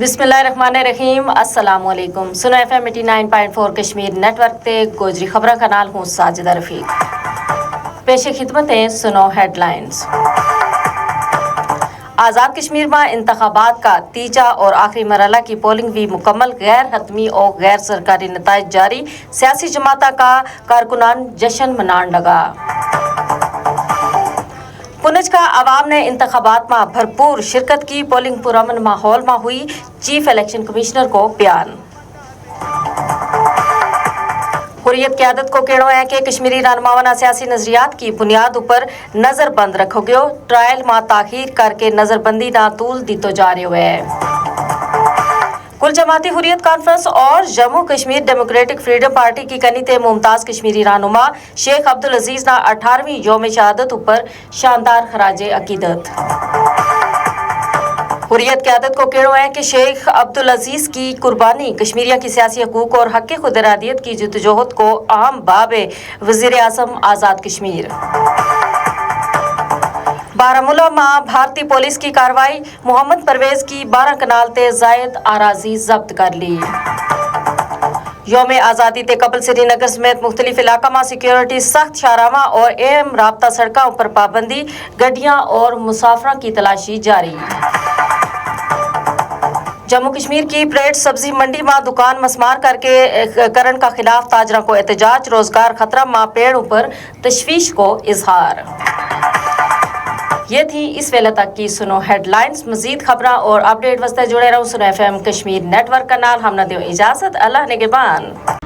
बिस्मिल्लाहिर्रहमानिर्रहीम अस्सलाम वालेकुम। सुनो FM 89.4 कश्मीर नेटवर्क ते गोजरी खबरां का नाल हूँ साजिदा रफीक। पेशे खिदमतें सुनो हेडलाइंस। आज़ाद कश्मीर में इंतखाबात का तीजा और आखिरी मरहला की पोलिंग भी मुकम्मल, गैर हतमी और गैर सरकारी नताइज जारी। सियासी जमाता का कारकुनान जश्न मनान लगा। पुंछ का अवाम ने इंतखाबात में भरपूर शिरकत की, पोलिंग पुरअमन माहौल में हुई। चीफ इलेक्शन कमिश्नर को बयान। हुर्रियत क़यादत को कहना है कि कश्मीरी रहनुमावाना सियासी नजरियात की बुनियाद पर नजरबंद रखो गयो। ट्रायल में ताखीर करके नजरबंदी ना तूल दी तो जा रही है। कुल जमाती हुर्रियत कॉन्फ्रेंस और Jammu Kashmir democratic freedom party की कनी ते मुमताज कश्मीरी रहनुमा शेख अब्दुल अजीज ना 18वीं यौम शहादत पर शानदार खराजे अकीदत। हुर्रियत क़यादत को कहना है कि शेख अब्दुल अजीज की कुर्बानी कश्मीरियों की सियासी हकूक और हक खुद इरादियत की जद्दोजहद को अहम बाब वज़ीर आज़म आज़ाद कश्मीर। बारामूला में भारतीय पुलिस की कार्रवाई, मोहम्मद परवेज की 12 कनाल ते जायद आराजी जब्त कर ली। यौम आज़ादी ते कबल श्रीनगर समेत मुख्तलिफ इलाका में सिक्योरिटी सख्त शाहरामा और अहम राबता सड़कों पर पाबंदी, गड्डियां और मुसाफिरों की तलाशी जारी। जम्मू कश्मीर की परेड सब्जी मंडी में दुकान मसमार करन का खिलाफ ताजरों को एहतजाज, रोजगार खतरा में पेड़ों पर तशवीश को इजहार। ये थी इस वेले तक की सुनो हेडलाइंस। मजीद खबरां और अपडेट वास्ते जुड़े रहो सुनो FM कश्मीर नेटवर्क का नाल। हमने दो इजाजत, अल्लाह निगहबान।